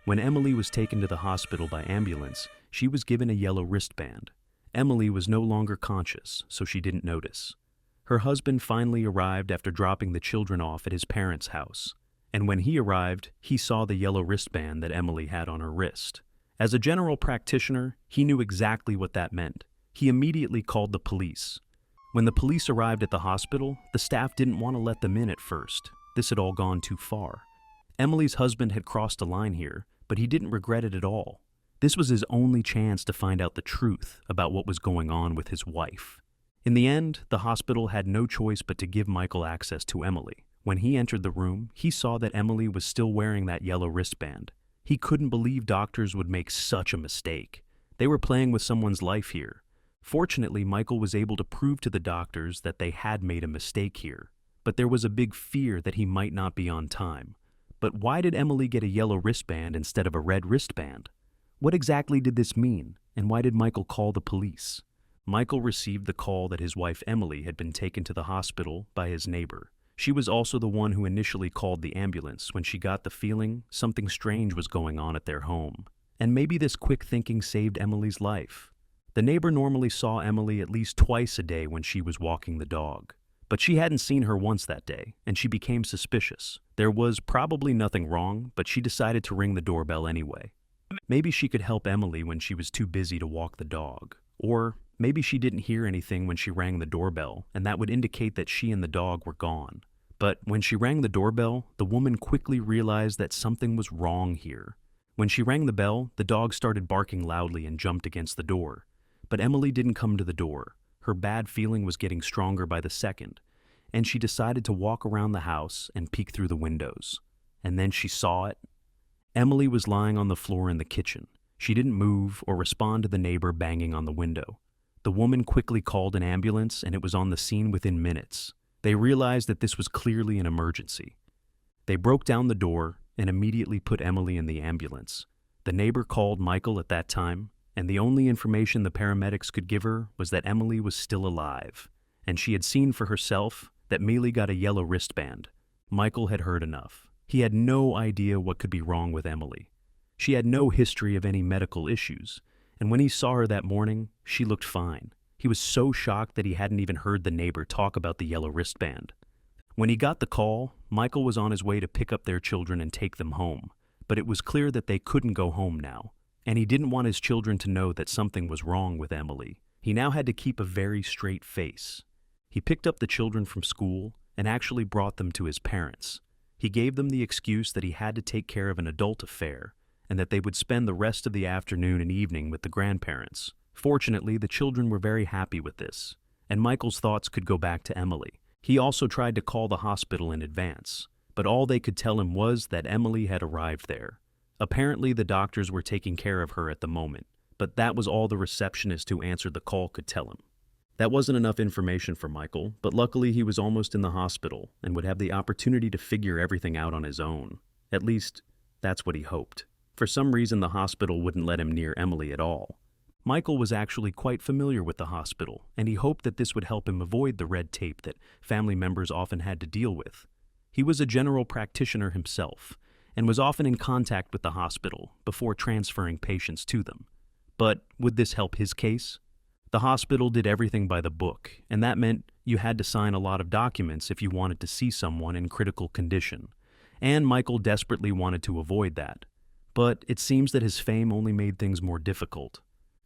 When Emily was taken to the hospital by ambulance, she was given a yellow wristband. Emily was no longer conscious, so she didn't notice. Her husband finally arrived after dropping the children off at his parents' house. And when he arrived, he saw the yellow wristband that Emily had on her wrist. As a general practitioner, he knew exactly what that meant. He immediately called the police. When the police arrived at the hospital, the staff didn't want to let them in at first. This had all gone too far. Emily's husband had crossed a line here, but he didn't regret it at all. This was his only chance to find out the truth about what was going on with his wife. In the end, the hospital had no choice but to give Michael access to Emily. When he entered the room, he saw that Emily was still wearing that yellow wristband. He couldn't believe doctors would make such a mistake. They were playing with someone's life here. Fortunately, Michael was able to prove to the doctors that they had made a mistake here. But there was a big fear that he might not be on time. But why did Emily get a yellow wristband instead of a red wristband? What exactly did this mean, and why did Michael call the police? Michael received the call that his wife Emily had been taken to the hospital by his neighbor. She was also the one who initially called the ambulance when she got the feeling something strange was going on at their home. And maybe this quick thinking saved Emily's life. The neighbor normally saw Emily at least twice a day when she was walking the dog. But she hadn't seen her once that day, and she became suspicious. There was probably nothing wrong, but she decided to ring the doorbell anyway. Maybe she could help Emily when she was too busy to walk the dog. Or maybe she didn't hear anything when she rang the doorbell, and that would indicate that she and the dog were gone. But when she rang the doorbell, the woman quickly realized that something was wrong here. When she rang the bell, the dog started barking loudly and jumped against the door. But Emily didn't come to the door. Her bad feeling was getting stronger by the second, and she decided to walk around the house and peek through the windows. And then she saw it. Emily was lying on the floor in the kitchen. She didn't move or respond to the neighbor banging on the window. The woman quickly called an ambulance, and it was on the scene within minutes. They realized that this was clearly an emergency. They broke down the door and immediately put Emily in the ambulance. The neighbor called Michael at that time, and the only information the paramedics could give her was that Emily was still alive, and she had seen for herself that Mealy got a yellow wristband. Michael had heard enough. He had no idea what could be wrong with Emily. She had no history of any medical issues, and when he saw her that morning, she looked fine. He was so shocked that he hadn't even heard the neighbor talk about the yellow wristband. When he got the call, Michael was on his way to pick up their children and take them home, but it was clear that they couldn't go home now, and he didn't want his children to know that something was wrong with Emily. He now had to keep a very straight face. He picked up the children from school and actually brought them to his parents. He gave them the excuse that he had to take care of an adult affair and that they would spend the rest of the afternoon and evening with the grandparents. Fortunately, the children were very happy with this, and Michael's thoughts could go back to Emily. He also tried to call the hospital in advance, but all they could tell him was that Emily had arrived there. Apparently, the doctors were taking care of her at the moment, but that was all the receptionist who answered the call could tell him. That wasn't enough information for Michael, but luckily he was almost in the hospital and would have the opportunity to figure everything out on his own. At least, that's what he hoped. For some reason, the hospital wouldn't let him near Emily at all. Michael was actually quite familiar with the hospital, and he hoped that this would help him avoid the red tape that family members often had to deal with. He was a general practitioner himself, and was often in contact with the hospital before transferring patients to them. But would this help his case? The hospital did everything by the book, and that meant you had to sign a lot of documents if you wanted to see someone in critical condition, and Michael desperately wanted to avoid that. But it seems that his fame only made things more difficult.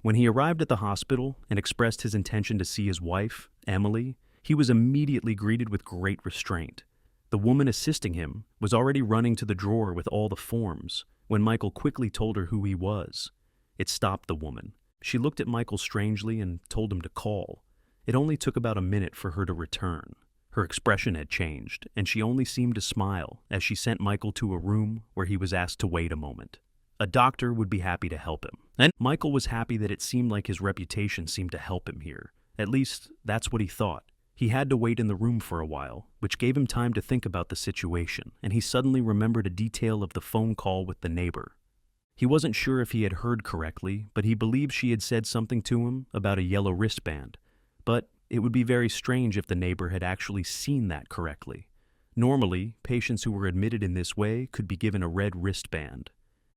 When he arrived at the hospital and expressed his intention to see his wife, Emily, he was immediately greeted with great restraint. The woman assisting him was already running to the drawer with all the forms when Michael quickly told her who he was. It stopped the woman. She looked at Michael strangely and told him to call. It only took about a minute for her to return. Her expression had changed, and she only seemed to smile as she sent Michael to a room where he was asked to wait a moment. A doctor would be happy to help him. And Michael was happy that it seemed like his reputation seemed to help him here. At least, that's what he thought. He had to wait in the room for a while, which gave him time to think about the situation, and he suddenly remembered a detail of the phone call with the neighbor. He wasn't sure if he had heard correctly, but he believed she had said something to him about a yellow wristband. But it would be very strange if the neighbor had actually seen that correctly. Normally, patients who were admitted in this way could be given a red wristband.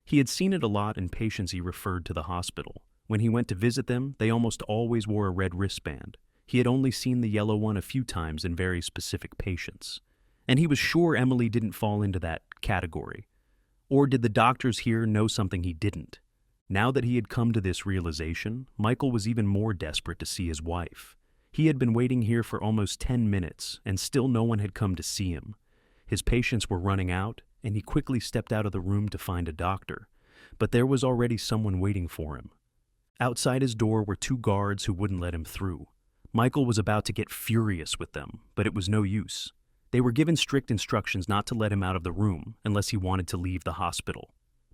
He had seen it a lot in patients he referred to the hospital. When he went to visit them, they almost always wore a red wristband. He had only seen the yellow one a few times in very specific patients. And he was sure Emily didn't fall into that category. Or did the doctors here know something he didn't? Now that he had come to this realization, Michael was even more desperate to see his wife. He had been waiting here for almost 10 minutes, and still no one had come to see him. His patients were running out, and he quickly stepped out of the room to find a doctor. But there was already someone waiting for him. Outside his door were 2 guards who wouldn't let him through. Michael was about to get furious with them, but it was no use. They were given strict instructions not to let him out of the room unless he wanted to leave the hospital.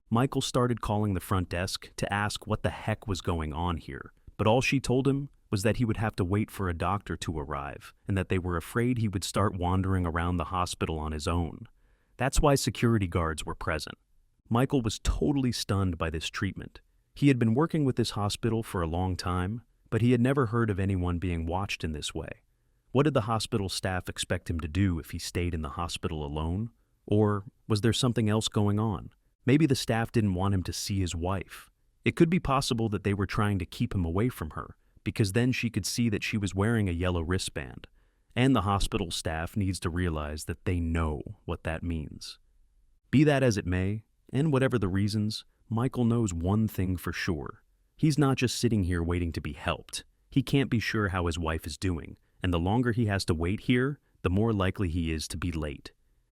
Michael started calling the front desk to ask what the heck was going on here, but all she told him was that he would have to wait for a doctor to arrive, and that they were afraid he would start wandering around the hospital on his own. That's why security guards were present. Michael was totally stunned by this treatment. He had been working with this hospital for a long time, but he had never heard of anyone being watched in this way. What did the hospital staff expect him to do if he stayed in the hospital alone? Or was there something else going on? Maybe the staff didn't want him to see his wife. It could be possible that they were trying to keep him away from her, because then she could see that she was wearing a yellow wristband. And the hospital staff needs to realize that they know what that means. Be that as it may, and whatever the reasons, Michael knows one thing for sure. He's not just sitting here waiting to be helped. He can't be sure how his wife is doing, and the longer he has to wait here, the more likely he is to be late.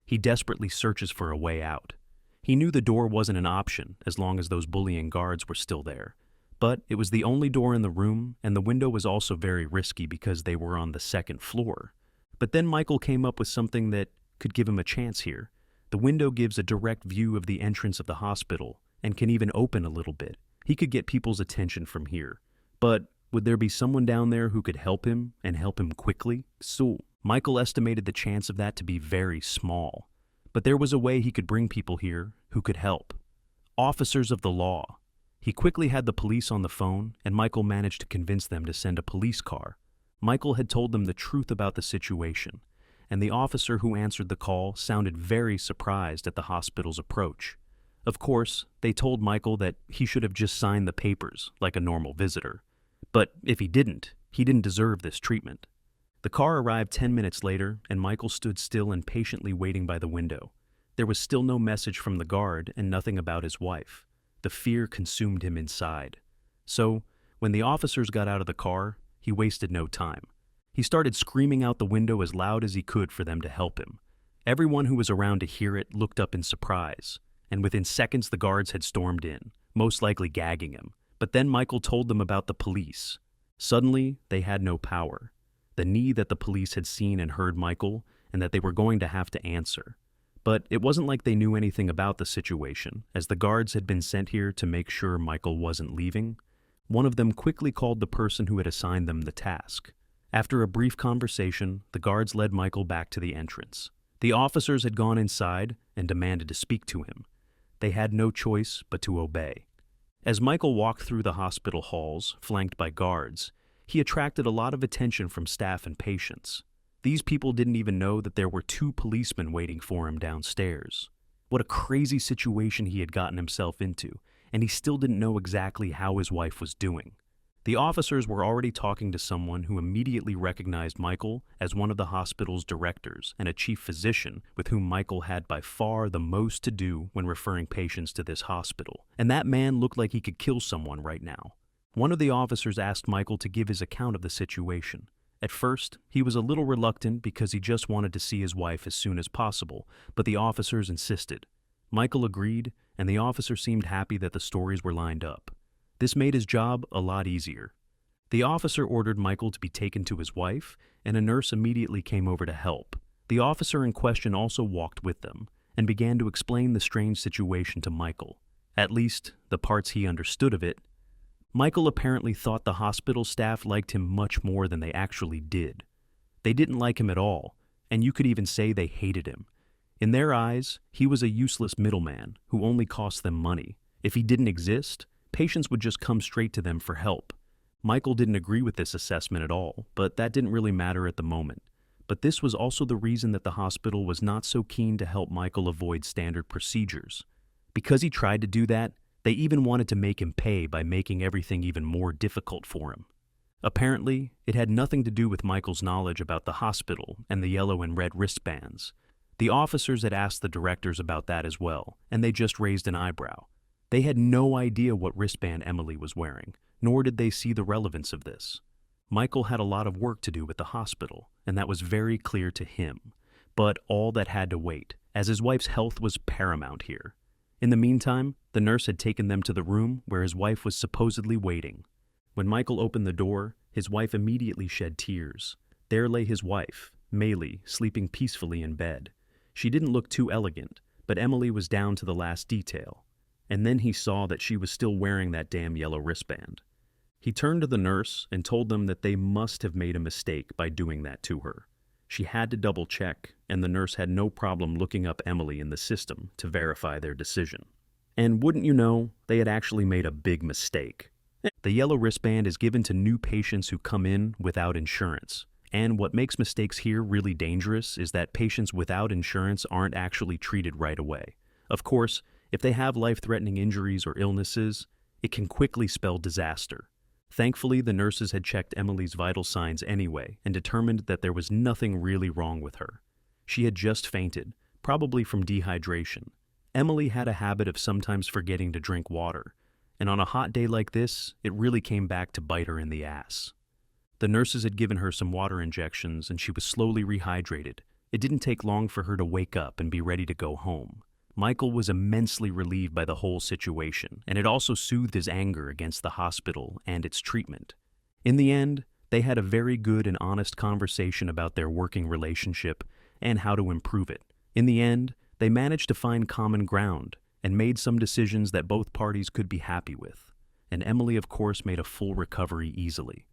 He desperately searches for a way out. He knew the door wasn't an option as long as those bullying guards were still there. But it was the only door in the room, and the window was also very risky because they were on the 2nd floor. But then Michael came up with something that could give him a chance here. The window gives a direct view of the entrance of the hospital, and can even open a little bit. He could get people's attention from here. But would there be someone down there who could help him, and help him quickly? So, Michael estimated the chance of that to be very small. But there was a way he could bring people here who could help. Officers of the law. He quickly had the police on the phone, and Michael managed to convince them to send a police car. Michael had told them the truth about the situation, and the officer who answered the call sounded very surprised at the hospital's approach. Of course, they told Michael that he should have just signed the papers like a normal visitor. But if he didn't deserve this treatment. The car arrived 10 minutes later, and Michael stood still and patiently waiting by the window. There was still no message from the guard and nothing about his wife. The fear consumed him inside. So, when the officers got out of the car, he wasted no time. He started screaming out the window as loud as he could for them to help him. Everyone who was around to hear it looked up in surprise, and within seconds the guards had stormed in, most likely gagging him. But then Michael told them about the police. Suddenly, they had no power. The need that the police had seen and heard Michael, and that they were going to have to answer. But it wasn't like they knew anything about the situation, as the guards had been sent here to make sure Michael wasn't leaving. One of them quickly called the person who had assigned them the task. After a brief conversation, the guards led Michael back to the entrance. The officers had gone inside and demanded to speak to him. They had no choice but to obey. As Michael walked through the hospital halls, flanked by guards, he attracted a lot of attention from staff and patients. These people didn't even know that there were 2 policemen waiting for him downstairs. What a crazy situation he had gotten himself into, and he still didn't know exactly how his wife was doing. The officers were already talking to someone who immediately recognized Michael as one of the hospital's directors and a chief physician with whom Michael had by far the most to do when referring patients to this hospital. And that man looked like he could kill someone right now. One of the officers asked Michael to give his account of the situation. At first, he was a little reluctant because he just wanted to see his wife as soon as possible, but the officers insisted. Michael agreed, and the officer seemed happy that the stories were lined up. This made his job a lot easier. The officer ordered Michael to be taken to his wife, and a nurse immediately came over to help. The officer in question also walked with them, and began to explain the strange situation to Michael. At least, the parts he understood of it. Michael apparently thought the hospital staff liked him much more than they actually did. They didn't like him at all, and you could even say they hated him. In their eyes, he was a useless middleman who only cost them money. If he didn't exist, patients would just come straight to them for help. Michael didn't agree with this assessment at all, but that didn't really matter at the moment. But this was also the reason that the hospital was not so keen to help Michael avoid standard procedures. Because he tried to do that, they even wanted to make him pay by making everything even more difficult for him. Apparently, it had nothing to do with Michael's knowledge about the hospital and the yellow and red wristbands. The officers had asked the directors about that as well, and they just raised an eyebrow. They had no idea what wristband Emily was wearing, nor did they see the relevance of this. Michael had a lot of work to do with the hospital, and that was very clear to him. But all that had to wait, as his wife's health was paramount here. In the meantime, the nurse had taken them to the room where his wife was supposedly waiting. When Michael opened the door, his wife immediately shed tears. There lay his wife, Maylee, sleeping peacefully in bed. She didn't look too elegant, but Emily was down to the last detail. And then he saw that she was still wearing that damn yellow wristband. He turned to the nurse and told them that they must have made a mistake by doing that to her. She had to double check, and the nurse had no problem looking up Emily in the system to verify their decision. And wouldn't you know, they had actually made a big mistake. The yellow wristband is given to new patients who come in without insurance. And what makes mistakes here really dangerous is that patients without insurance aren't actually treated right away. Of course, if they have life-threatening injuries or illnesses, it can quickly spell disaster. Thankfully, the nurses had checked Emily's vital signs anyway and determined that there was nothing really wrong with her. She had just fainted, probably from dehydration. Emily had a habit of sometimes forgetting to drink water, and on a hot day like this, it really came back to bite her in the ass. The nurses had given her some water injections and she was slowly rehydrated. It didn't take long for her to wake up and be ready to go home. Michael was immensely relieved by the whole situation, and it also soothed his anger against the hospital and its treatment. In the end, they had a very good and honest conversation about their working relationship and how to improve it. In the end, they managed to find common ground and made some decisions that both parties could be happy with. And Emily, of course, made a full recovery easily.